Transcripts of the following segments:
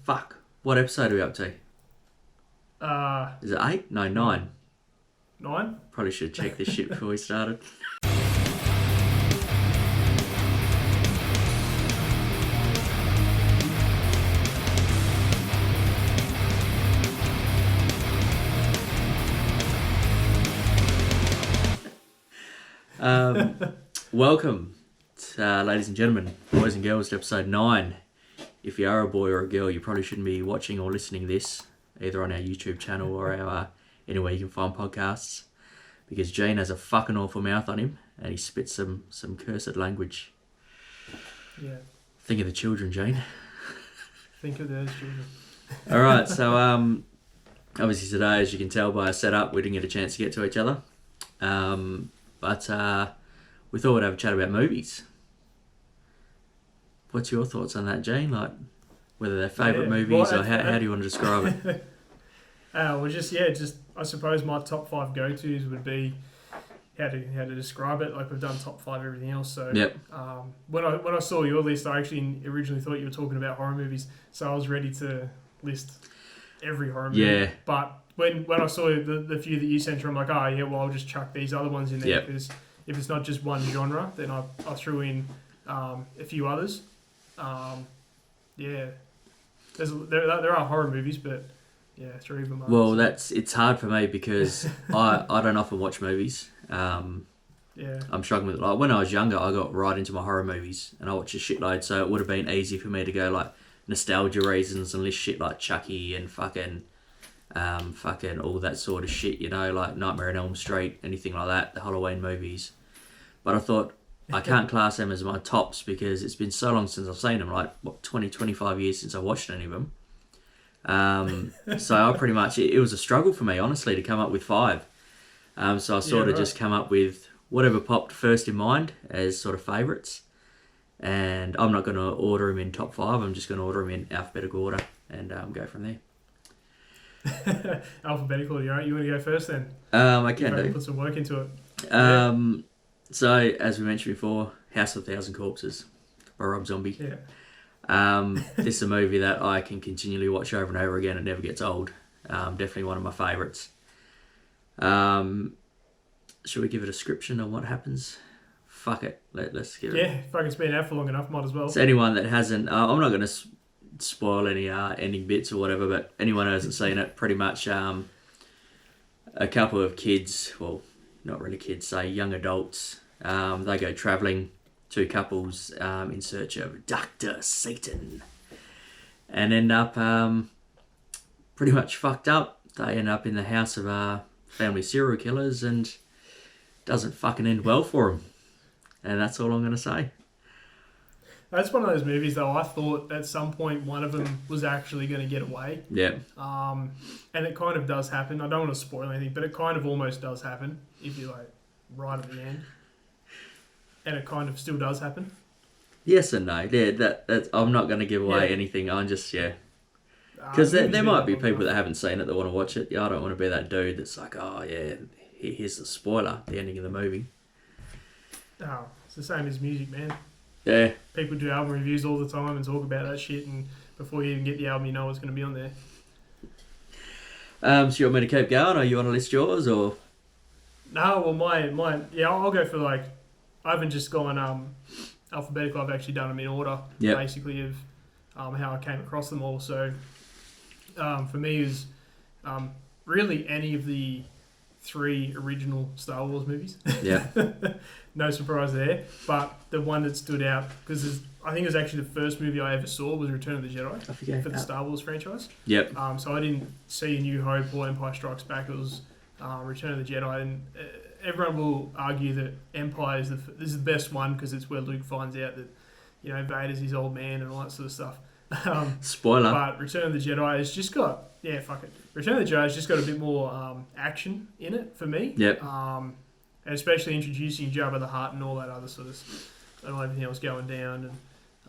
Fuck. What episode are we up to? Is it 8? No, 9. 9? Probably should have checked this shit before we started. Welcome, ladies and gentlemen, boys and girls, to episode 9. If you are a boy or a girl, you probably shouldn't be watching or listening to this, either on our YouTube channel or our anywhere you can find podcasts, because Gene has a fucking awful mouth on him, and he spits some cursed language. Yeah. Think of the children, Gene. Think of those children. Alright, so obviously today, as you can tell by our setup, we didn't get a chance to get to each other. But we thought we'd have a chat about movies. What's your thoughts on that, Gene? Like, whether they're favourite movies, or how do you want to describe it? Just I suppose my top 5 go-tos would be how to describe it. Like, we've done top 5 everything else. So yep. When I saw your list, I actually originally thought you were talking about horror movies, so I was ready to list every horror movie. Yeah. But when I saw the few that you sent through, I'm like, oh yeah, well I'll just chuck these other ones in there, because if it's not just one genre, then I threw in a few others. There are horror movies, but yeah, 3 of them are. Well, it's hard for me because I don't often watch movies. I'm struggling with it. Like, when I was younger, I got right into my horror movies, and I watched a shitload, so it would have been easy for me to go like nostalgia reasons and list shit like Chucky and fucking all that sort of shit, you know, like Nightmare on Elm Street, anything like that, the Halloween movies. But I thought I can't class them as my tops because it's been so long since I've seen them, like 25 years since I watched any of them. So I pretty much, it was a struggle for me, honestly, to come up with 5. So I sort of just come up with whatever popped first in mind as sort of favourites. And I'm not going to order them in top 5, I'm just going to order them in alphabetical order and go from there. Alphabetical, you want to go first then? I can do. Put some work into it. So, as we mentioned before, House of a Thousand Corpses by Rob Zombie. Yeah. This is a movie that I can continually watch over and over again. It never gets old. Definitely one of my favourites. Should we give a description on what happens? Fuck it. Let's give it. Yeah, fuck, it's been out for long enough, might as well. So anyone that hasn't... I'm not going to spoil any ending bits or whatever, but anyone who hasn't seen it, pretty much a couple of kids, well, not really kids, say young adults, they go travelling, 2 couples in search of Dr. Satan, and end up pretty much fucked up. They end up in the house of family serial killers, and doesn't fucking end well for them. And that's all I'm going to say. That's one of those movies, though, I thought at some point one of them was actually going to get away. Yeah. And it kind of does happen. I don't want to spoil anything, but it kind of almost does happen if you're like right at the end. And it kind of still does happen. Yes and no. Yeah, that I'm not going to give away anything. I'm just, because there might be people that haven't seen it that want to watch it. I don't want to be that dude that's like, oh yeah, here's the spoiler, the ending of the movie. Oh, it's the same as music, man. Yeah. People do album reviews all the time and talk about that shit, and before you even get the album, you know what's going to be on there. So you want me to keep going, or you want to list yours, or? No, well, I'll go for like, I haven't just gone alphabetical, I've actually done them in order, basically, of how I came across them all. So for me, it was really any of the 3 original Star Wars movies. Yeah. No surprise there. But the one that stood out, because I think it was actually the first movie I ever saw, was Return of the Jedi for the Star Wars franchise. Yep. So I didn't see A New Hope or Empire Strikes Back. It was Return of the Jedi. And everyone will argue that Empire is this is the best one because it's where Luke finds out that, you know, Vader's his old man and all that sort of stuff. Spoiler. But Return of the Jedi has just got... Yeah, fuck it. Return of the Jedi has just got a bit more action in it for me. Yep. And especially introducing Jabba the Hutt and all that other sort of... and everything else going down,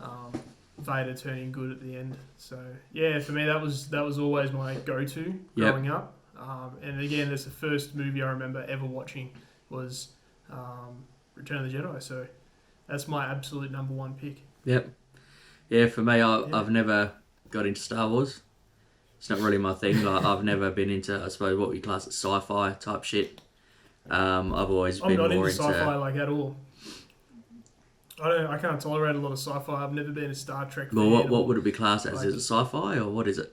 and Vader turning good at the end. So, yeah, for me, that was always my go-to growing up. And again, that's the first movie I remember ever watching was Return of the Jedi. So that's my absolute number 1 pick. Yep. Yeah, for me, I've never got into Star Wars. It's not really my thing. Like I've never been into, I suppose, what we class as sci-fi type shit. I've always I'm been not more into sci-fi like at all. I can't tolerate a lot of sci-fi. I've never been a Star Trek fan. Well, what would it be classed as? like- Is it sci-fi or what is it?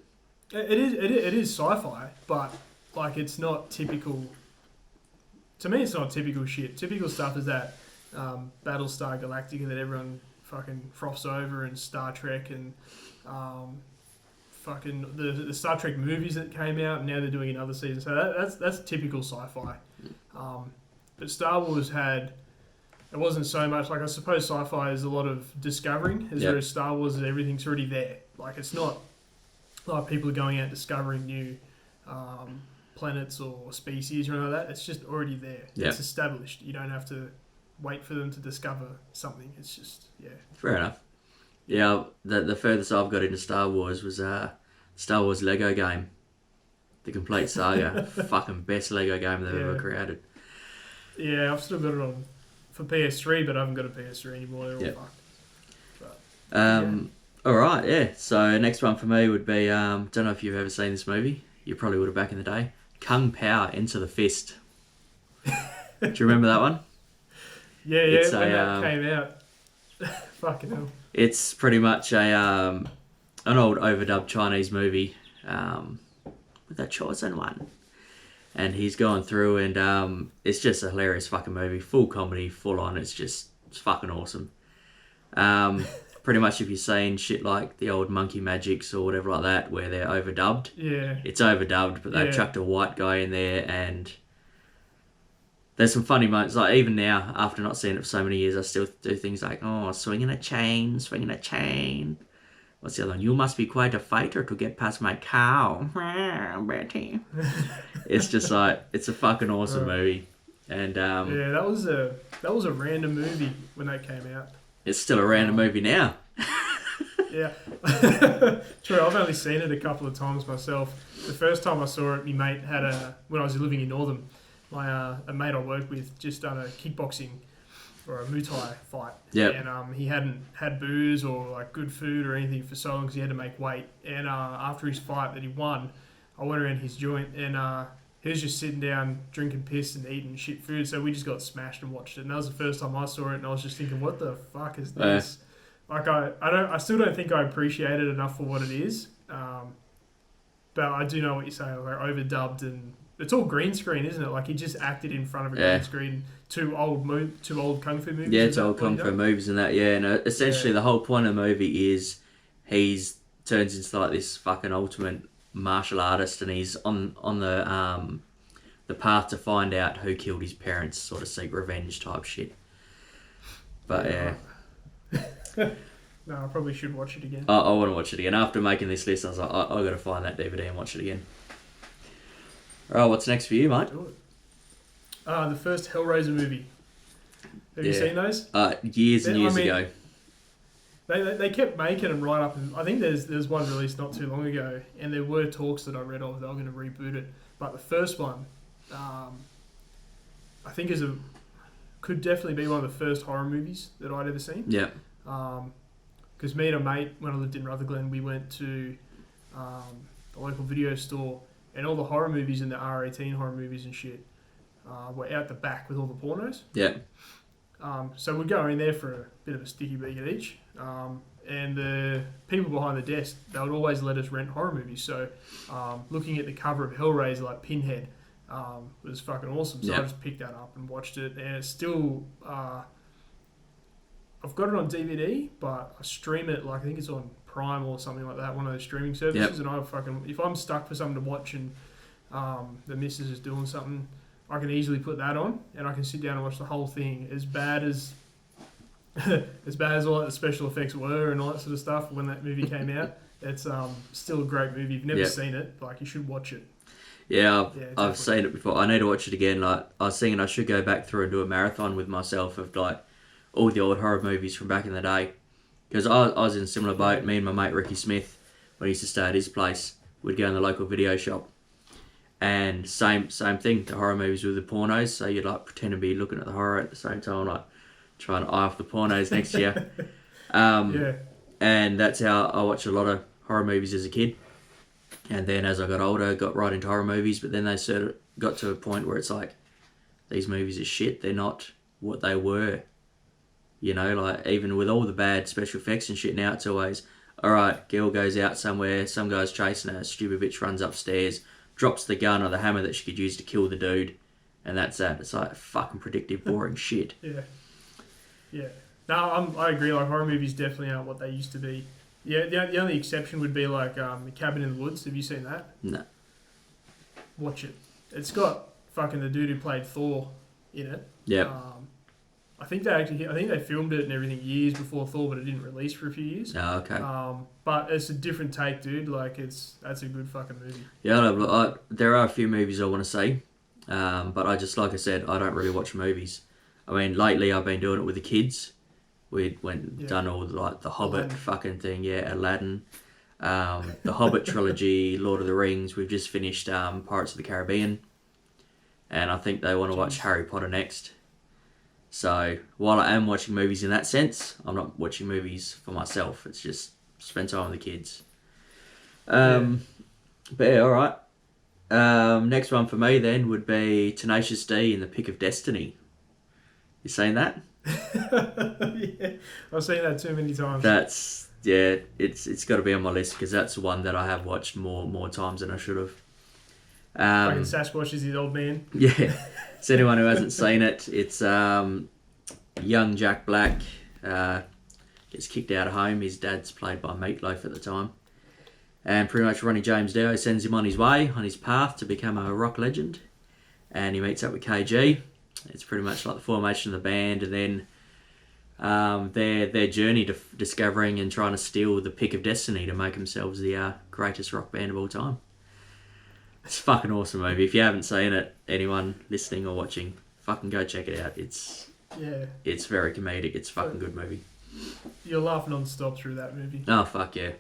It is sci-fi, but like it's not typical. To me, it's not typical shit. Typical stuff is that Battlestar Galactica that everyone fucking froths over, and Star Trek, and fucking the Star Trek movies that came out, and now they're doing another season. So that's typical sci-fi. But Star Wars had. It wasn't so much like, I suppose sci-fi is a lot of discovering, whereas Star Wars is everything's already there. Like it's not like people are going out discovering new planets or species or anything like that. It's just already there. Yep. It's established. You don't have to wait for them to discover something. It's just Fair enough. Yeah, the furthest I've got into Star Wars was Star Wars Lego game. The complete saga. Fucking best Lego game they've ever created. Yeah, I've still got it on for PS3, but I haven't got a PS3 anymore. They're all fucked. Alright, yeah. So next one for me would be, don't know if you've ever seen this movie. You probably would have back in the day. Kung Pao, Enter the Fist. Do you remember that one? Yeah, It's when that came out. Fucking hell. It's pretty much an old overdubbed Chinese movie with a chosen one. And he's going through and it's just a hilarious fucking movie. Full comedy, full on. It's fucking awesome. Pretty much if you've seen shit like the old Monkey Magics or whatever like that where they're overdubbed. Yeah. It's overdubbed, but they've chucked a white guy in there and there's some funny moments. Like even now, after not seeing it for so many years, I still do things like, oh, swinging a chain. What's the other one? You must be quite a fighter to get past my cow. Betty. It's just like, it's a fucking awesome movie. And yeah, that was a random movie when that came out. It's still a random movie now. Yeah. True, I've only seen it a couple of times myself. The first time I saw it, my mate had when I was living in Northam, a mate I worked with just done a kickboxing or a Muay Thai fight. Yep. And he hadn't had booze or like good food or anything for so long because he had to make weight. And after his fight that he won, I went around his joint and he was just sitting down drinking piss and eating shit food. So we just got smashed and watched it. And that was the first time I saw it, and I was just thinking, what the fuck is this? Like I still don't think I appreciate it enough for what it is. But I do know what you're saying, like overdubbed, and it's all green screen, isn't it? Like he just acted in front of a green screen. Two old kung fu movies. Yeah, it's old kung fu movies and that. Yeah, and essentially the whole point of the movie is he's turns into like this fucking ultimate martial artist, and he's on the path to find out who killed his parents, sort of seek revenge type shit. But yeah. No, I probably should watch it again. I want to watch it again. After making this list, I was like, I got to find that DVD and watch it again. Alright, what's next for you, mate? The first Hellraiser movie. Have you seen those? Years and years ago. They kept making them right up, and I think there's one released not too long ago, and there were talks that I read of they were going to reboot it. But the first one, I think could definitely be one of the first horror movies that I'd ever seen. Yeah. Because me and a mate, when I lived in Rutherglen, we went to the local video store, and all the horror movies and the R18 horror movies and shit were out the back with all the pornos. Yeah. So we'd go in there for a bit of a sticky beak at each. And the people behind the desk, they would always let us rent horror movies. So looking at the cover of Hellraiser, like Pinhead, was fucking awesome. So I just picked that up and watched it. And it's still... I've got it on DVD, but I stream it, like I think it's on Prime or something like that, one of those streaming services. And if I'm stuck for something to watch and the missus is doing something, I can easily put that on and I can sit down and watch the whole thing. As bad as all the special effects were and all that sort of stuff when that movie came out, it's still a great movie. If you've never seen it, like you should watch it. Yeah, I've seen it before. I need to watch it again. Like I was thinking, I should go back through and do a marathon with myself of like all the old horror movies from back in the day. Because I was in a similar boat. Me and my mate Ricky Smith, when he used to stay at his place, we'd go in the local video shop. And same thing, the horror movies with the pornos. So you'd like pretend to be looking at the horror at the same time, like trying to eye off the pornos next to you. And that's how I watch a lot of horror movies as a kid. And then as I got older, got right into horror movies. But then they sort of got to a point where it's like, these movies are shit. They're not what they were. You know, like, even with all the bad special effects and shit now, it's always, alright, girl goes out somewhere, some guy's chasing her, stupid bitch runs upstairs, drops the gun or the hammer that she could use to kill the dude, and that's that. It's like fucking predictive, boring shit. Yeah. Yeah. No, I agree. Like, horror movies definitely aren't what they used to be. Yeah, the only exception would be like Cabin in the Woods. Have you seen that? No. Watch it. It's got fucking the dude who played Thor in it. Yep. I think they filmed it and everything years before Thor, but it didn't release for a few years. Oh, okay. But it's a different take, dude. Like, that's a good fucking movie. Yeah, there are a few movies I want to see, but I just, like I said, I don't really watch movies. I mean, lately I've been doing it with the kids. We done all like the Hobbit Aladdin. fucking thing, yeah, Aladdin, the Hobbit trilogy, Lord of the Rings. We've just finished Pirates of the Caribbean, and I think they want to watch Harry Potter next. So while I am watching movies in that sense, I'm not watching movies for myself. It's just spend time with the kids. But yeah, all right. Next one for me then would be Tenacious D in The Pick of Destiny. You seen that? Yeah, I've seen that too many times. That's it's got to be on my list because that's the one that I have watched more times than I should have. Fucking Sasquatch is his old man. Yeah, so anyone who hasn't seen it, it's young Jack Black gets kicked out of home. His dad's played by Meatloaf at the time, and pretty much Ronnie James Dio sends him on his way, on his path to become a rock legend, and he meets up with KG. It's pretty much like the formation of the band, and then their journey to discovering and trying to steal the pick of destiny to make themselves the greatest rock band of all time. It's a fucking awesome movie. If you haven't seen it, anyone listening or watching, fucking go check it out. It's very comedic. It's a fucking good movie. You'll laugh non-stop through that movie. Oh, fuck yeah.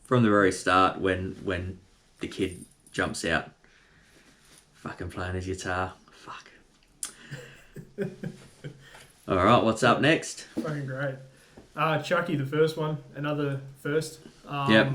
From the very start, when the kid jumps out, fucking playing his guitar. Fuck. Alright, what's up next? Fucking great. Chucky, the first one. Another first. Yep.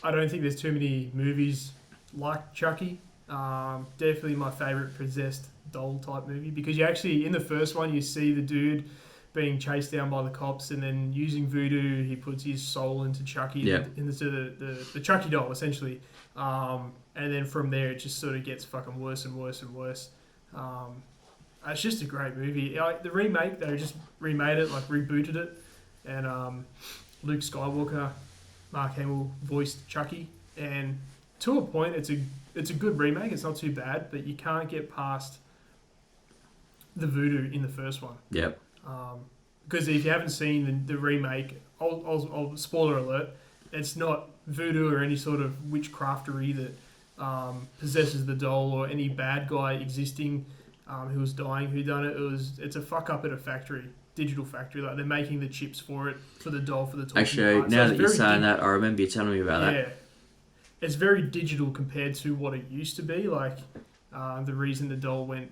I don't think there's too many movies like Chucky. Definitely my favourite possessed doll type movie, because you actually, in the first one, you see the dude being chased down by the cops, and then using voodoo, he puts his soul into Chucky, into the Chucky doll, essentially. And then from there, it just sort of gets fucking worse and worse and worse. It's just a great movie. The remake, they just remade it, like rebooted it, and Luke Skywalker, Mark Hamill voiced Chucky, and to a point, it's a good remake. It's not too bad, but you can't get past the voodoo in the first one. Yep. Because if you haven't seen the remake, I'll spoiler alert, it's not voodoo or any sort of witchcraftery that possesses the doll, or any bad guy existing who was dying who done it. It's a fuck up at a factory, digital factory. Like, they're making the chips for it, for the doll, for the talking Actually, part. now that you're saying that, I remember you telling me about that. Yeah, it's very digital compared to what it used to be. Like, the reason the doll went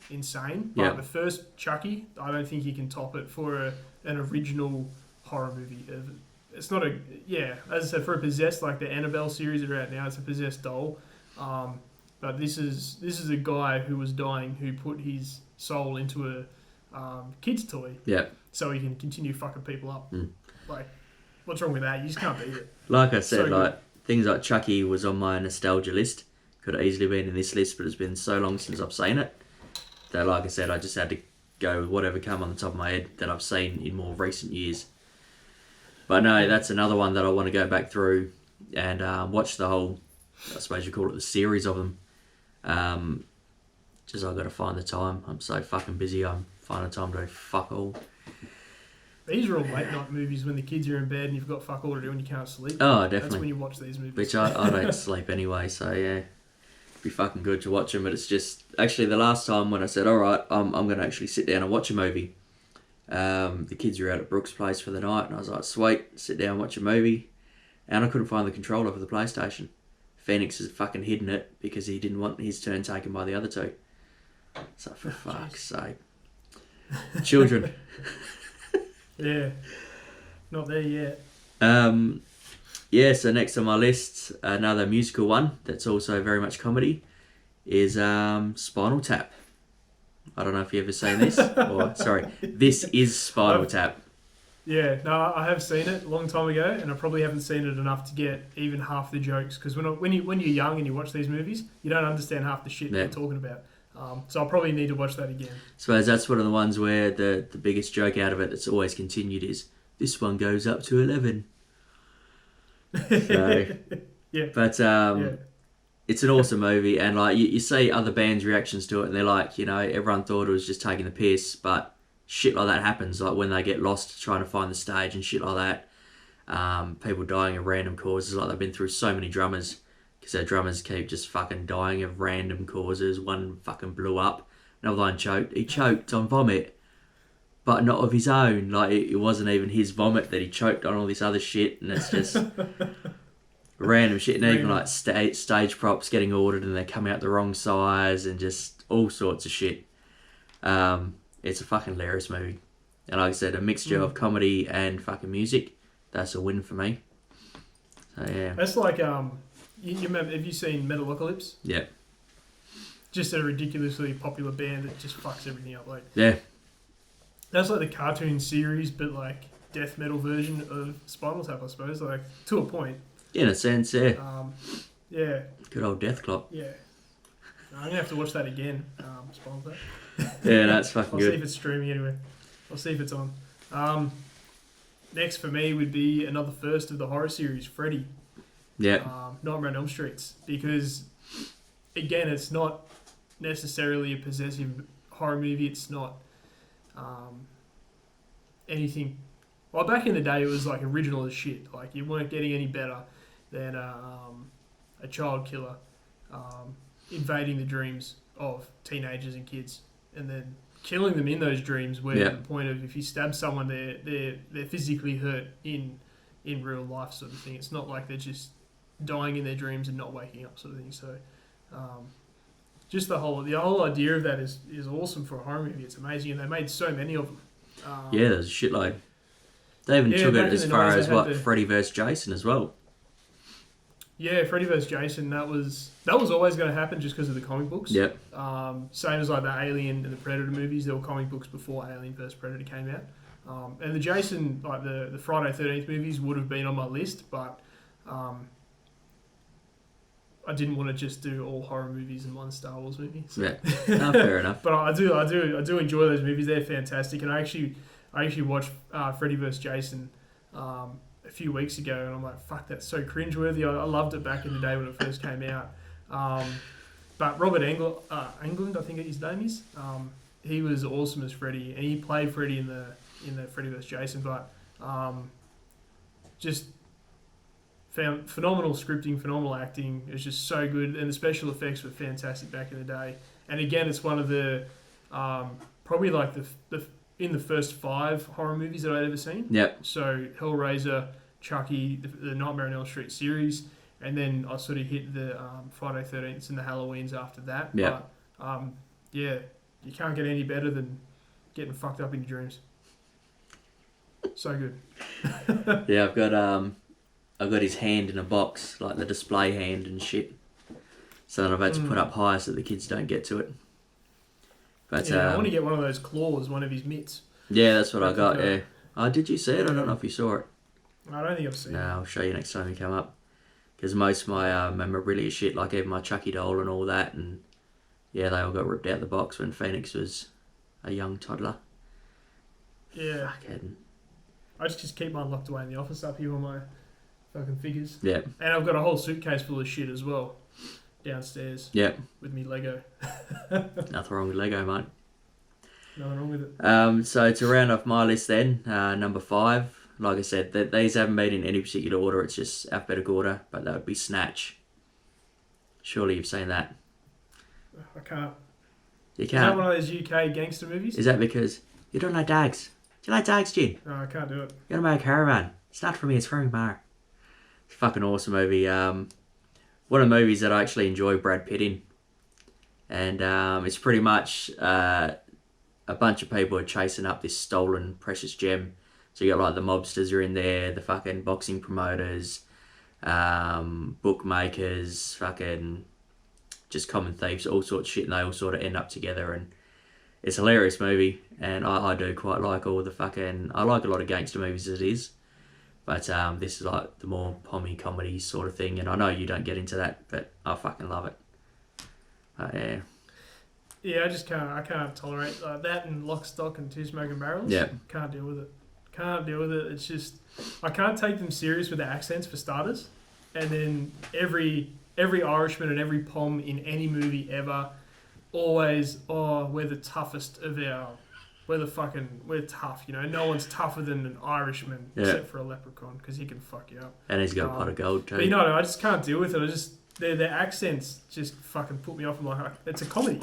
insane. But the first Chucky, I don't think you can top it for an original horror movie. It's not as I said, for a possessed, like the Annabelle series that are out now, it's a possessed doll. But this is a guy who was dying, who put his soul into a kid's toy. Yeah. So he can continue fucking people up. Like, what's wrong with that? You just can't beat it. Like I said, So things like Chucky was on my nostalgia list. Could have easily been in this list, but it's been so long since I've seen it that, like I said, I just had to go with whatever came on the top of my head that I've seen in more recent years. But no, that's another one that I want to go back through and watch the whole, I suppose you call it the series of them. Just I've got to find the time. I'm so fucking busy, I'm finding time to do fuck all. These are all late night movies when the kids are in bed and you've got fuck all to do and you can't sleep. Oh, definitely. That's when you watch these movies. Which I don't sleep anyway, so yeah. Be fucking good to watch them, but it's just actually the last time when I said, alright, I'm going to actually sit down and watch a movie. The kids were out at Brooks' place for the night, and I was like, sweet, sit down and watch a movie. And I couldn't find the controller for the PlayStation. Phoenix has fucking hidden it because he didn't want his turn taken by the other two. So for fuck's sake. Children. Yeah. Not there yet. Yeah, so next on my list, another musical one that's also very much comedy is Spinal Tap. I don't know if you've ever seen this, or sorry, this is Spinal Tap. Yeah, no, I have seen it a long time ago, and I probably haven't seen it enough to get even half the jokes. Because when you're young and you watch these movies, you don't understand half the shit they're talking about. So I'll probably need to watch that again. Suppose that's one of the ones where the biggest joke out of it that's always continued is this one goes up to 11. So, yeah, but it's an awesome movie, and like you see other bands' reactions to it, and they're like, everyone thought it was just taking the piss, but shit like that happens, like when they get lost trying to find the stage and shit like that. People dying of random causes, like they've been through so many drummers, because their drummers keep just fucking dying of random causes. One fucking blew up, another one choked. He choked on vomit, but not of his own. Like it wasn't even his vomit that he choked on, all this other shit, and it's just random shit. And even like stage props getting ordered and they come out the wrong size, and just all sorts of shit. It's a fucking hilarious movie, and like I said, a mixture of comedy and fucking music. That's a win for me. So yeah, that's like you remember? Have you seen Metalocalypse? Yeah. Just a ridiculously popular band that just fucks everything up. Like yeah, that's like the cartoon series, but like death metal version of Spinal Tap, I suppose. Like to a point. In a sense, yeah. Yeah. Good old Death Clock. Yeah. I'm gonna have to watch that again. Spinal Tap. Yeah, that's fucking I'll good. see if it's streaming anyway. I'll see if it's on. Next for me would be another first of the horror series, Freddy. Yeah. Nightmare on Elm Street, because again, it's not necessarily a possessive horror movie. It's not anything. Well, back in the day, it was like original as shit. Like you weren't getting any better than a child killer invading the dreams of teenagers and kids, and then killing them in those dreams. Where the point of if you stab someone, they're physically hurt in real life, sort of thing. It's not like they're just dying in their dreams and not waking up, sort of thing. So, just the whole idea of that is awesome for a horror movie. It's amazing, and they made so many of them. Yeah, there's a shitload. They even took it as far as Freddy vs Jason as well. Yeah, Freddy vs Jason. That was always going to happen just because of the comic books. Yep. Same as like the Alien and the Predator movies. There were comic books before Alien vs Predator came out. And the Jason, like the Friday 13th movies, would have been on my list, but I didn't want to just do all horror movies in one Star Wars movie. So. Yeah, no, fair enough. But I do enjoy those movies. They're fantastic, and I actually watched Freddy vs Jason a few weeks ago, and I'm like, fuck, that's so cringeworthy. I loved it back in the day when it first came out. But Robert Englund, I think his name is, he was awesome as Freddy, and he played Freddy in the Freddy vs Jason. But just found phenomenal scripting, phenomenal acting. It was just so good, and the special effects were fantastic back in the day. And again, it's one of the probably like the in the first 5 horror movies that I'd ever seen. Yep. So Hellraiser, Chucky, the Nightmare on Elm Street series, and then I sort of hit the Friday 13th and the Halloweens after that. Yep. But yeah, you can't get any better than getting fucked up in your dreams. So good. Yeah, I've got his hand in a box, like the display hand and shit. So then I've had to put up higher so the kids don't get to it. But yeah, I want to get one of those claws, one of his mitts. Yeah, that's what I got. Yeah. Oh, did you see it? I don't know if you saw it. I don't think I've seen it. No, I'll show you next time you come up. Because most of my memorabilia shit, like even my Chucky doll and all that, and yeah, they all got ripped out of the box when Phoenix was a young toddler. Yeah. Fuckhead. I just keep mine locked away in the office up here on my fucking figures. Yeah. And I've got a whole suitcase full of shit as well downstairs. Yeah. With me Lego. Nothing wrong with Lego, mate. Nothing wrong with it. So to round off my list then, number 5, like I said, these haven't been in any particular order, it's just alphabetical order, but that would be Snatch. Surely you've seen that. I can't. You can't? Is that one of those UK gangster movies? Is that because you don't like dogs? Do you like dogs, Jin? No, I can't do it. You gotta make a caravan. It's not for me, it's for me, Mar. It's a fucking awesome movie. One of the movies that I actually enjoy Brad Pitt in. And it's pretty much a bunch of people are chasing up this stolen precious gem. So you got like the mobsters are in there, the fucking boxing promoters, bookmakers, fucking just common thieves, all sorts of shit, and they all sort of end up together, and it's a hilarious movie, and I do quite like all the fucking... I like a lot of gangster movies as it is, but this is like the more pommy comedy sort of thing, and I know you don't get into that, but I fucking love it. Yeah. Yeah, I can't tolerate that and Lock, Stock and Two Smoking Barrels. Yeah. Can't deal with it. Can't deal with it. It's just, I can't take them serious with the accents for starters. And then every Irishman and every Pom in any movie ever always, we're the toughest of we're tough, you know. No one's tougher than an Irishman except for a leprechaun because he can fuck you up. And he's got a pot of gold too. But I just can't deal with it. Their accents just fucking put me off. I'm like, it's a comedy.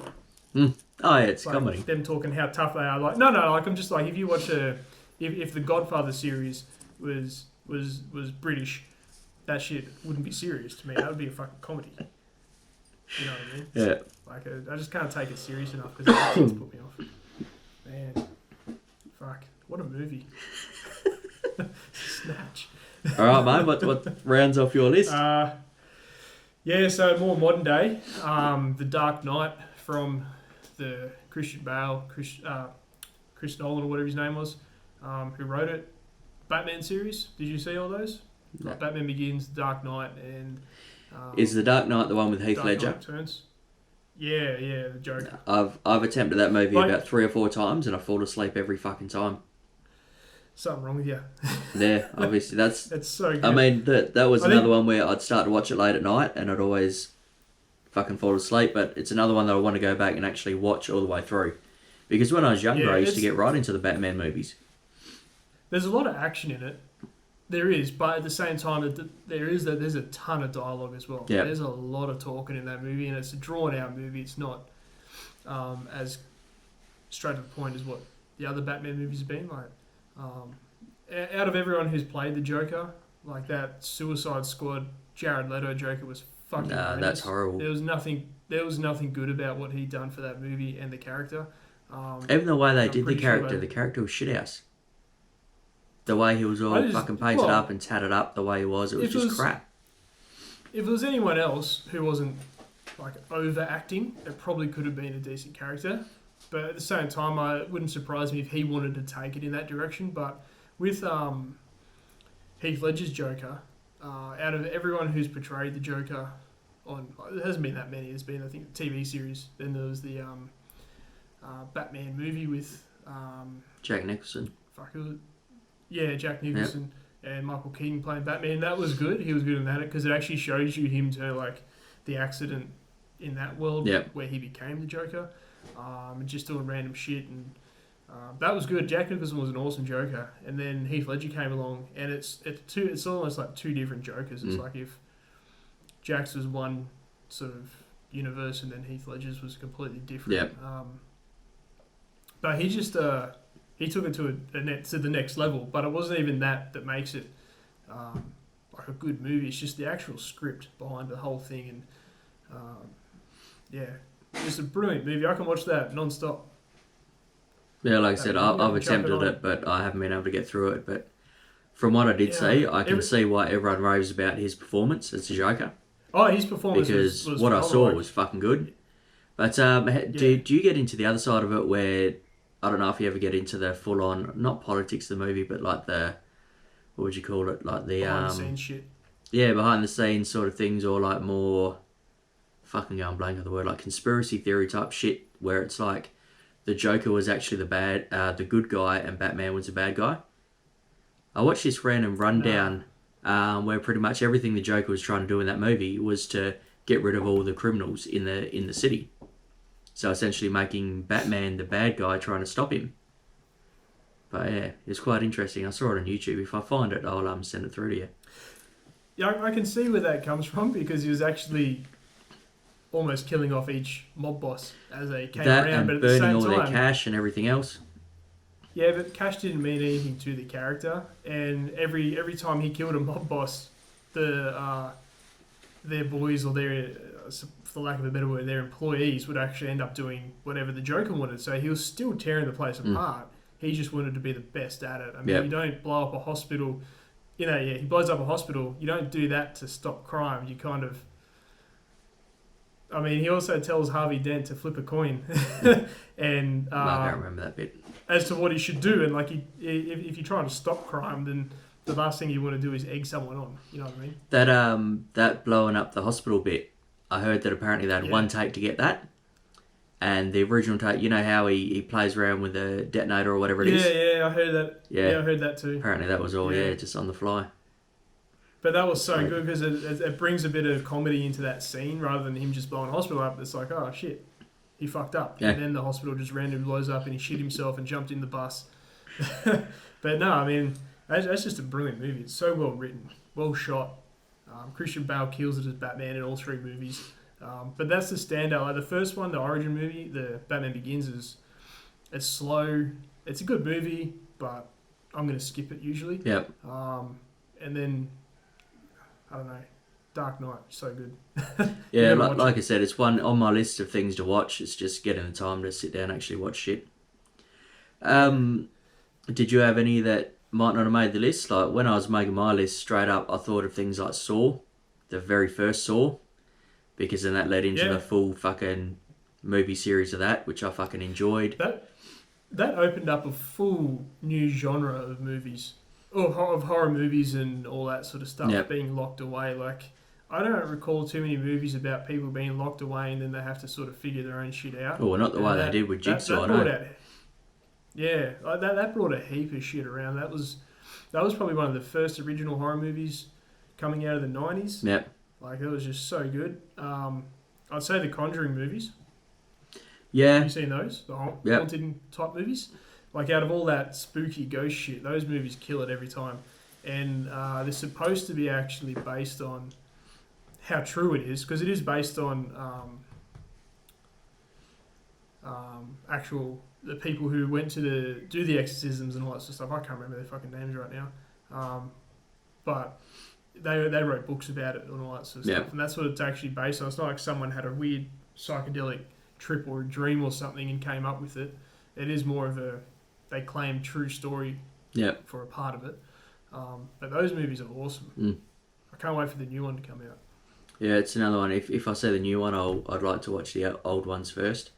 Oh yeah, it's like comedy. Them talking how tough they are. Like like I'm just like, if you watch if the Godfather series was British, that shit wouldn't be serious to me. That would be a fucking comedy. You know what I mean? Yeah. Like I just can't take it serious enough because the accents put me off. Man, fuck, what a movie. Snatch. All right, mate. What rounds off your list? Yeah, so more modern day. The Dark Knight from the Christian Bale, Chris Nolan or whatever his name was, who wrote it. Batman series. Did you see all those? No. Like Batman Begins, Dark Knight, and Is the Dark Knight the one with Heath Dark Ledger? Knight Returns. Yeah, the Joker. I've attempted that movie Like- about 3 or 4 times, and I fall asleep every fucking time. Something wrong with you. There, obviously that's. It's so good. I mean, that was I another think- one where I'd start to watch it late at night, and I'd always fucking fall asleep. But it's another one that I want to go back and actually watch all the way through, because when I was younger, Yeah, I used to it's- get right into the Batman movies. There's a lot of action in it. There is, but at the same time, there's a ton of dialogue as well. Yeah. There's a lot of talking in that movie, and it's a drawn-out movie. It's not as straight to the point as what the other Batman movies have been. Like, out of everyone who's played the Joker, like that Suicide Squad, Jared Leto Joker was fucking horrendous. That's horrible. There was nothing good about what he'd done for that movie and the character. Even the way they I'm did the pretty sure character, they- the character was shithouse. The way he was all I just- fucking painted well, up and tatted up, the way he was, it was if it just was- crap. If it was anyone else who wasn't like overacting, it probably could have been a decent character. But at the same time, it wouldn't surprise me if he wanted to take it in that direction. But with Heath Ledger's Joker, out of everyone who's portrayed the Joker there hasn't been that many. There's been, I think, a TV series. Then there was the Batman movie with Jack Nicholson. Jack Nicholson and Michael Keaton playing Batman. That was good. He was good in that because it actually shows you him to like the accident in that world where he became the Joker, and just doing random shit, and that was good. Jack Nicholson was an awesome Joker, and then Heath Ledger came along, and it's almost like two different Jokers. It's like if Jack's was one sort of universe, and then Heath Ledger's was completely different. But he just he took it to the next level. But it wasn't even that makes it like a good movie. It's just the actual script behind the whole thing, and it's a brilliant movie. I can watch that non-stop. Yeah, like I said, I've chuck it attempted on. it, but I haven't been able to get through it. But from what I did see, I can see why everyone raves about his performance as the Joker. Oh, his performance because was what I phenomenal. saw was fucking good. But do you get into the other side of it where, I don't know if you ever get into the full-on, not politics of the movie, but like the, what would you call it? Like the... behind the scenes shit. Yeah, behind the scenes sort of things, or like more, fucking going blank on the word, like conspiracy theory type shit, where it's like the Joker was actually the good guy and Batman was the bad guy. I watched this random rundown where pretty much everything the Joker was trying to do in that movie was to get rid of all the criminals in the city. So essentially making Batman the bad guy, trying to stop him. But yeah, it's quite interesting. I saw it on YouTube. If I find it, I'll send it through to you. Yeah, I can see where that comes from because he was actually almost killing off each mob boss as they came That around, and but at the burning same all time, their cash and everything else. yeah, but cash didn't mean anything to the character, and every time he killed a mob boss, their boys or their, for lack of a better word, their employees would actually end up doing whatever the Joker wanted. So he was still tearing the place apart. He just wanted to be the best at it. I mean, you don't blow up a hospital he blows up a hospital. You don't do that to stop crime. You kind of, I mean, he also tells Harvey Dent to flip a coin, and I don't remember that bit. as to what he should do. And like, if you're trying to stop crime, then the last thing you want to do is egg someone on. You know what I mean? That blowing up the hospital bit, I heard that apparently they had one take to get that. And the original take, you know how he plays around with a detonator or whatever it is? Yeah, I heard that. Yeah, I heard that too. Apparently that was all, just on the fly. But that was so good because it brings a bit of comedy into that scene rather than him just blowing a hospital up. It's like, oh shit, he fucked up. Yeah. And then the hospital just randomly blows up and he shit himself and jumped in the bus. But no, I mean, that's just a brilliant movie. It's so well written, well shot. Christian Bale kills it as Batman in all three movies. But that's the standout. Like the first one, the origin movie, the Batman Begins, it's slow. It's a good movie, but I'm going to skip it usually. Yep. And then, I don't know, Dark Knight, so good. Yeah, like I said, it's one on my list of things to watch. It's just getting the time to sit down and actually watch shit. Did you have any that might not have made the list? Like when I was making my list, straight up, I thought of things like Saw, the very first Saw. Because then that led into the full fucking movie series of that, which I fucking enjoyed. That opened up a full new genre of movies, of horror movies and all that sort of stuff being locked away. Like, I don't recall too many movies about people being locked away and then they have to sort of figure their own shit out. Oh, well, not the way they did with Jigsaw, that brought a heap of shit around. That was probably one of the first original horror movies coming out of the 90s. Yep. Like, it was just so good. I'd say the Conjuring movies. Yeah. Have you seen those? The haunted type movies? Like, out of all that spooky ghost shit, those movies kill it every time. And they're supposed to be actually based on how true it is, because it is based on the people who went to do the exorcisms and all that sort of stuff. I can't remember their fucking names right now. But they wrote books about it and all that sort of stuff. And that's what it's actually based on. It's not like someone had a weird psychedelic trip or a dream or something and came up with it. It is more of they claim true story for a part of it. But those movies are awesome. I can't wait for the new one to come out. Yeah, it's another one. If I see the new one, I'd like to watch the old ones first.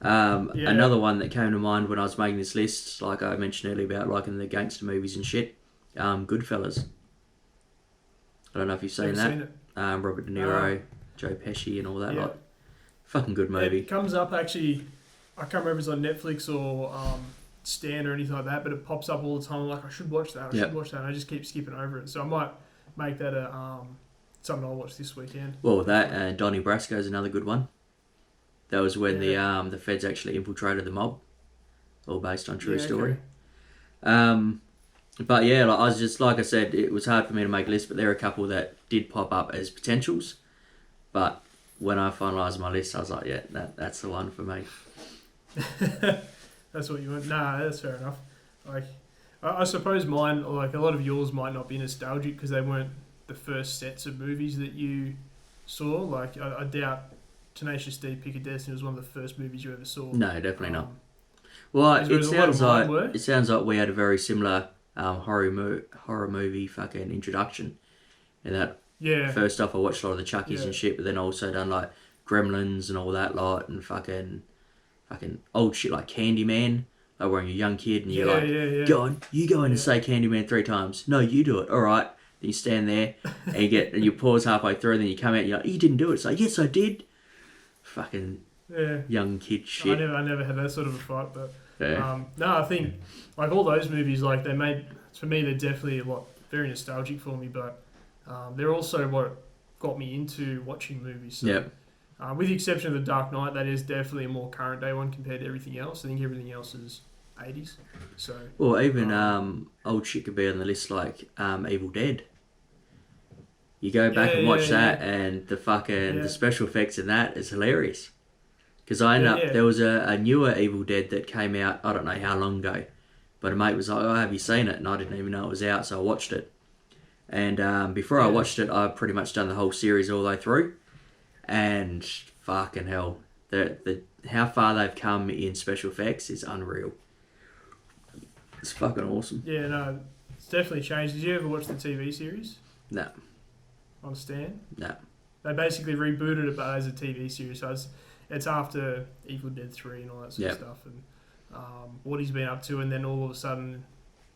Another one that came to mind when I was making this list, like I mentioned earlier about liking the gangster movies and shit, Goodfellas. I don't know if you've seen that. Robert De Niro, Joe Pesci and all that lot. Fucking good movie. It comes up actually, I can't remember if it's on Netflix or Stan or anything like that, but it pops up all the time. I'm like, I should watch that. And I just keep skipping over it. So I might make that something I'll watch this weekend. Well, that Donnie Brasco is another good one. That was when the feds actually infiltrated the mob, all based on true story. But yeah, like I said, it was hard for me to make a list, but there are a couple that did pop up as potentials. But when I finalised my list, I was like, yeah, that's the one for me. That's what you want? Nah, that's fair enough. Like, I suppose mine, like a lot of yours, might not be nostalgic because they weren't the first sets of movies that you saw. Like, I doubt Tenacious D, Pick of Destiny was one of the first movies you ever saw. No, definitely not. Well, it sounds like we had a very similar horror movie fucking introduction. And that first off, I watched a lot of the Chuckies and shit, but then also done like Gremlins and all that lot, and fucking old shit like Candyman. Like when you're a young kid and you're go on, you go in and say Candyman 3 times. No, you do it. All right. Then you stand there and you pause halfway through, and then you come out and you're like, you didn't do it. It's like, yes, I did. Fucking young kid shit. I never had that sort of a fight, but no, I think like all those movies, like they made, for me, they're definitely very nostalgic for me, but they're also what got me into watching movies. So, with the exception of The Dark Knight, that is definitely a more current day one compared to everything else. I think everything else is 80s. So well, even old shit could be on the list like Evil Dead. You go back and watch that, and the fucking the special effects in that is hilarious. Because there was a newer Evil Dead that came out, I don't know how long ago, but a mate was like, oh, have you seen it? And I didn't even know it was out, so I watched it. And before I watched it, I'd pretty much done the whole series all the way through. And fucking hell, the how far they've come in special effects is unreal. It's fucking awesome. Yeah, no, It's definitely changed. Did you ever watch the TV series No, on Stan? no. They basically rebooted it, but as a TV series. So it's after Evil Dead 3 and all that sort of Yeah. stuff, and what he's been up to, and then all of a sudden,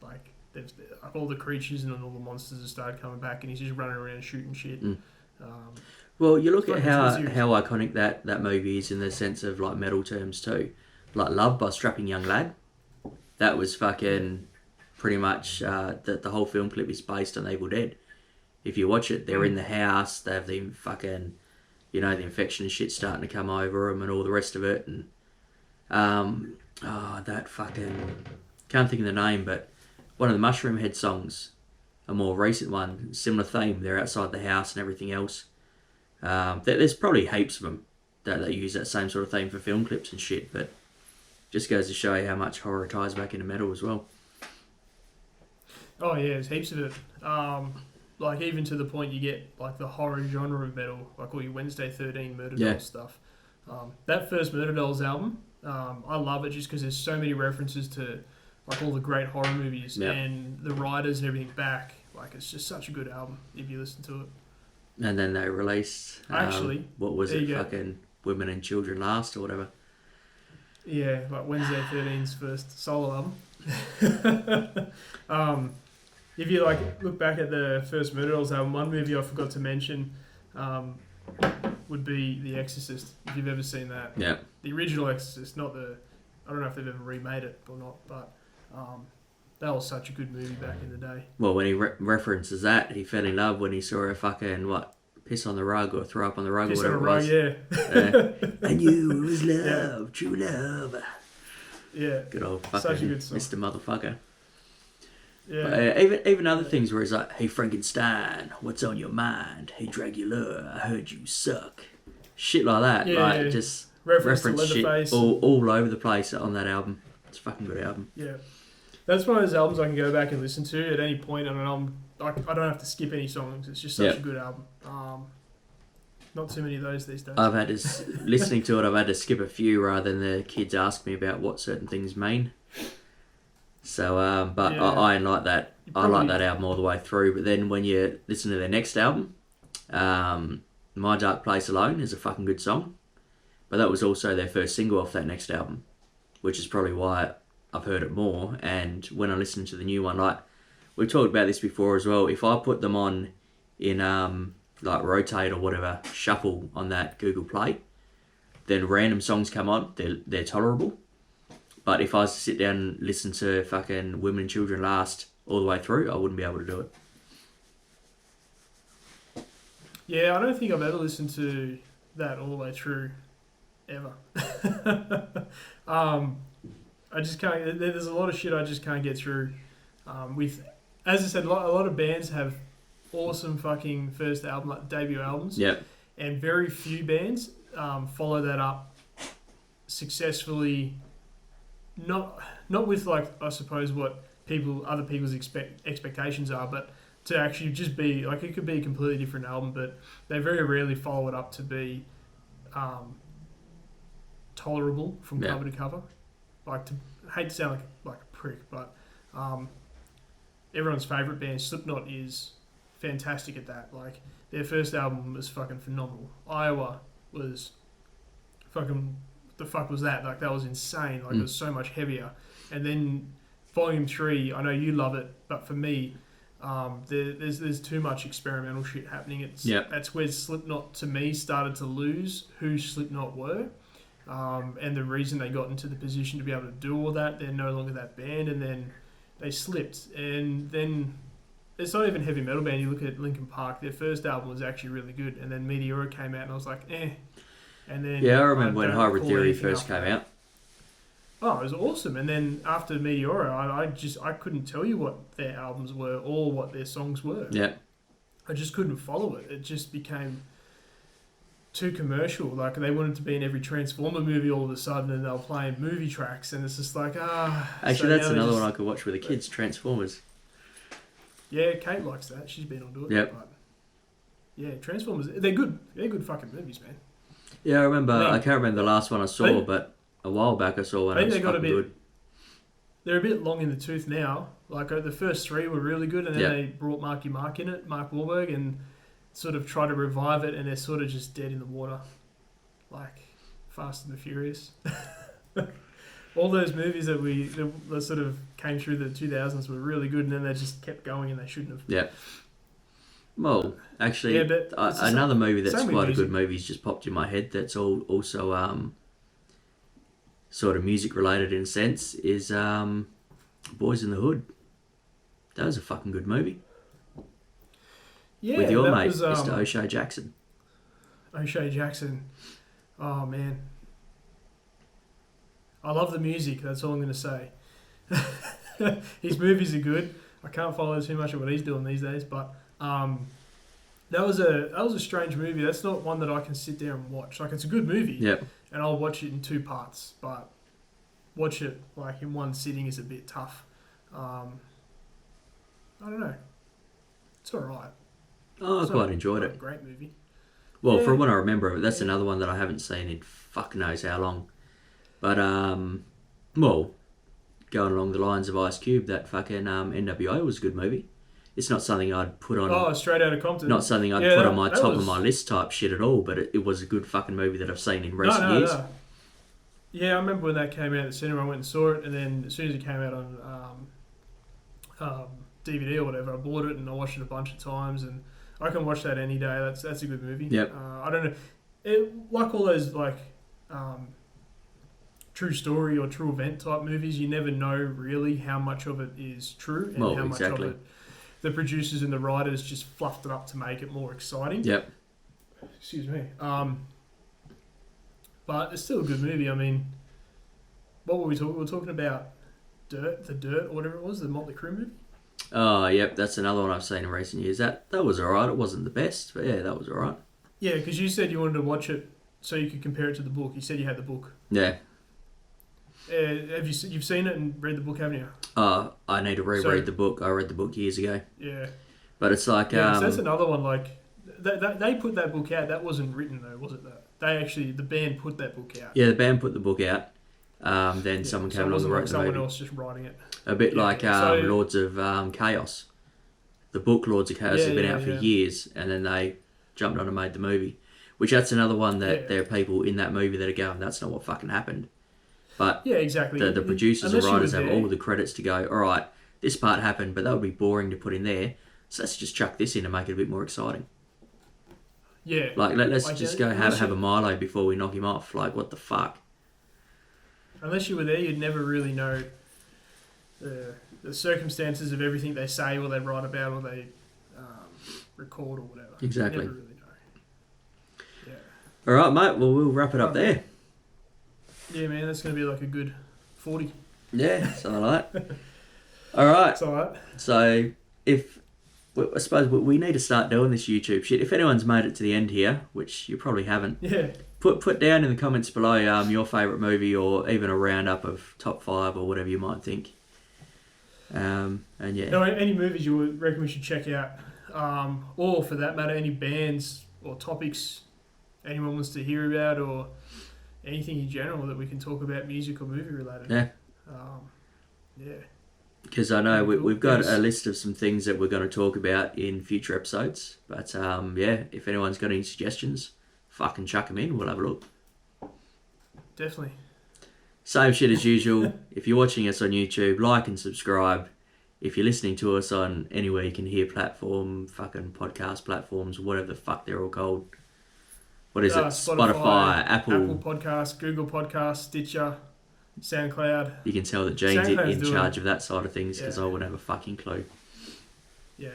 like, there's like all the creatures and all the monsters have started coming back, and he's just running around shooting shit. Mm. Um, Well, you look It's at like a how series. how iconic that movie is in the sense of like metal terms too. Like Love by Strapping Young Lad. That was fucking pretty much the whole film clip is based on Evil Dead. If you watch it, they're in the house. They have the fucking, the infection and shit starting to come over them and all the rest of it. And that fucking can't think of the name, but one of the Mushroom Head songs, a more recent one, similar theme. They're outside the house and everything else. There's probably heaps of them that use that same sort of theme for film clips and shit, but just goes to show you how much horror ties back into metal as well. oh yeah, there's heaps of it. Like even to the point you get like the horror genre of metal, like all your Wednesday 13 Murder Yeah. Dolls stuff. That first Murder Dolls album, I love it just because there's so many references to like all the great horror movies Yeah. and the writers and everything back. Like it's just such a good album if you listen to it. And then they released, Actually, what was there it, you go. fucking Women and Children Last or whatever. Yeah, like Wednesday 13's first solo album. If you like look back at the first Murder Dolls album, one movie I forgot to mention would be The Exorcist. If you've ever seen that, Yeah. the original Exorcist, not the. I don't know if they've ever remade it or not, but that was such a good movie back in the day. Well, when he references that, he fell in love when he saw her fucking, piss on the rug or throw up on the rug Piss or on a whatever it rug, was. yeah, I knew it was love, Yeah. true love. yeah, Good old fucking Such a good song. Mr. Motherfucker. yeah. But, even other things where he's like, hey Frankenstein, what's on your mind? Hey Dracula, I heard you suck. Shit like that. Yeah, like yeah. just Reference to reference shit Leatherface. all over the place on that album. It's a fucking good album. Yeah, that's one of those albums I can go back and listen to at any point, and I don't have to skip any songs. It's just such Yeah. a good album. Not too many of those these days. I've had to listening to it. I've had to skip a few rather than the kids ask me about what certain things mean. So, but Yeah. I like that. You I like probably- that album all the way through. But then when you listen to their next album, My Dark Place Alone is a fucking good song. But that was also their first single off that next album, which is probably why I've heard it more. And when I listen to the new one, like we talked about this before as well, if I put them on in like rotate or whatever, shuffle on that Google Play, then random songs come on, they're tolerable. But if I was to sit down and listen to fucking Women and Children Last all the way through, I wouldn't be able to do it. Yeah, I don't think I've ever listened to that all the way through, ever. I just can't. There's a lot of shit I just can't get through. With, as I said, a lot of bands have awesome fucking first album, like debut albums, Yep. and very few bands follow that up successfully. Not with like I suppose what other people's expectations are, but to actually just be like it could be a completely different album, but they very rarely follow it up to be tolerable from Yeah. cover to cover. Like I hate to sound like a prick, but everyone's favourite band, Slipknot, is fantastic at that. Like their first album was fucking phenomenal. Iowa was fucking the fuck was that? Like that was insane. Like it was so much heavier. And then Volume 3, I know you love it, but for me, there's too much experimental shit happening. That's where Slipknot to me started to lose who Slipknot were. And the reason they got into the position to be able to do all that, they're no longer that band, and then they slipped. And then it's not even heavy metal band. You look at Linkin Park, their first album was actually really good, and then Meteora came out, and I was like, eh. And then Yeah, I remember when don't Hybrid recall Theory anything first after came that. out. Oh, it was awesome. And then after Meteora, I couldn't tell you what their albums were or what their songs were. Yeah. I just couldn't follow it. It just became too commercial. Like they wanted to be in every Transformer movie all of a sudden, and they were playing movie tracks, and it's just like Actually, so that's now they another just- one I could watch with the kids, Transformers. Yeah, Kate likes that. She's been onto it. Yep. But yeah, Transformers. They're good. They're good fucking movies, man. Yeah, I remember. I I think- can't remember the last one I saw, but a while back I saw one. I It think was they got a fucking bit- good. They're a bit long in the tooth now. Like the first three were really good, and then Yeah. they brought Marky Mark in it, Mark Wahlberg, and sort of tried to revive it, and they're sort of just dead in the water, like Fast and the Furious. All those movies that sort of came through the 2000s were really good, and then they just kept going, and they shouldn't have. Yeah. Well, actually, Yeah, but it's the another movie that's same with quite a music. good movie's just popped in my head. That's also sort of music related in a sense. Is Boys in the Hood. That was a fucking good movie Yeah, with your that mate, was, Mr. O'Shea Jackson. O'Shea Jackson. Oh man, I love the music. That's all I'm going to say. His movies are good. I can't follow too much of what he's doing these days, but that was a strange movie. That's not one that I can sit there and watch. Like, it's a good movie, Yep. and I'll watch it in 2 parts, but watch it like in one sitting is a bit tough. I don't know. It's all right. Oh, I It's quite not enjoyed a it. great movie. Well, Yeah. from what I remember, that's another one that I haven't seen in fuck knows how long. But well, going along the lines of Ice Cube, that fucking NWA was a good movie. It's not something I'd put on. Oh, Straight Outta Compton. Not something I'd Yeah, put that- on my that top of was- my list type shit at all, but it was a good fucking movie that I've seen in recent years. No. Yeah, I remember when that came out at the cinema. I went and saw it, and then as soon as it came out on DVD or whatever, I bought it and I watched it a bunch of times, and I can watch that any day. That's a good movie. Yep. I don't know, like all those true story or true event type movies. You never know really how much of it is true and Well, how exactly. much of it the producers and the writers just fluffed it up to make it more exciting. Yep. Excuse me. But it's still a good movie. I mean, what were we talking? We were talking about The Dirt, or whatever it was, the Motley Crue movie. Oh, yep, that's another one I've seen in recent years. That was alright. It wasn't the best, but yeah, that was alright. Yeah, because you said you wanted to watch it so you could compare it to the book. You said you had the book. Yeah. You've seen it and read the book, haven't you? I need to reread So- the book. I read the book years ago. Yeah. But it's like, Yeah, so that's another one. Like they put that book out. That wasn't written though, was it? The band put that book out. yeah, the band put the book out. Then Yeah, someone so came it along wasn't and like wrote the someone movie. else just writing it. A bit Yeah, like so- Lords of Chaos. The book Lords of Chaos Yeah, has been yeah, out for yeah. years, and then they jumped on and made the movie. Which that's another one that Yeah. there are people in that movie that are going, that's not what fucking happened. But Yeah, exactly. the producers and Unless you were writers have there- all the credits to go, alright, this part happened, but that would be boring to put in there, so let's just chuck this in and make it a bit more exciting. Yeah. Like, let's Like, just yeah, go unless have you- a Milo before we knock him off. Like, what the fuck? Unless you were there, you'd never really know the circumstances of everything they say or they write about or they record or whatever. Exactly. You never really know. Yeah. Alright, mate, well, we'll wrap it up there. Yeah, man, that's going to be like a good 40. Yeah, something like that. Alright, That's all right. so I suppose we need to start doing this YouTube shit. If anyone's made it to the end here, which you probably haven't, Yeah. put down in the comments below your favourite movie or even a roundup of top 5 or whatever you might think. And yeah. No, any movies you would reckon we should check out, or for that matter, any bands or topics anyone wants to hear about, or anything in general that we can talk about, music or movie related. Yeah. Yeah. Because I know we've got Yes. a list of some things that we're going to talk about in future episodes. But yeah, if anyone's got any suggestions, fucking chuck them in. We'll have a look. Definitely. Same shit as usual. If you're watching us on YouTube, like and subscribe. If you're listening to us on anywhere you can hear platform, fucking podcast platforms, whatever the fuck they're all called. What is it? Spotify, Apple Podcasts, Google Podcasts, Stitcher, SoundCloud. You can tell that Jane's SoundCloud's in doing charge of that side of things because Yeah. I wouldn't have a fucking clue. Yeah.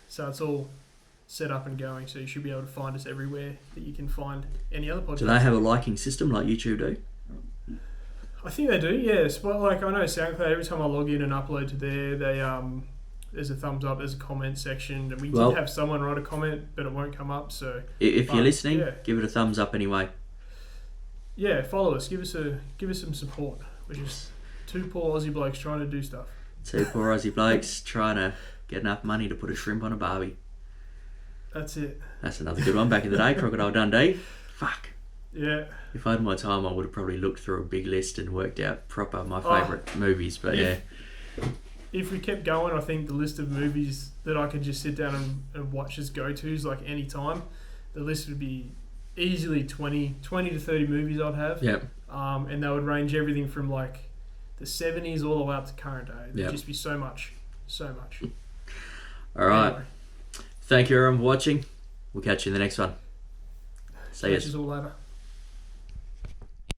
So it's all set up and going, so you should be able to find us everywhere that you can find any other podcast. Do they have a liking system like YouTube do? I think they do, yes. But like I know SoundCloud, every time I log in and upload to there, they there's a thumbs up, there's a comment section. And we Well- did have someone write a comment, but it won't come up. So If you're But, listening, yeah. give it a thumbs up anyway. yeah, follow us, give us some support. We're just two poor Aussie blokes trying to do stuff. Two poor Aussie blokes trying to get enough money to put a shrimp on a barbie. That's it. That's another good one. Back in the day, Crocodile Dundee. Fuck. Yeah. If I had my time, I would have probably looked through a big list and worked out proper my Oh. favourite movies. But yeah, if we kept going, I think the list of movies that I could just sit down and watch as go-tos, like any time, the list would be easily 20 to 30 movies I'd have. Yep. And they would range everything from like the 70s all the way up to current day. There'd Yep. just be so much. All right. Anyway, Thank you everyone for watching. We'll catch you in the next one. See catch you. us all later.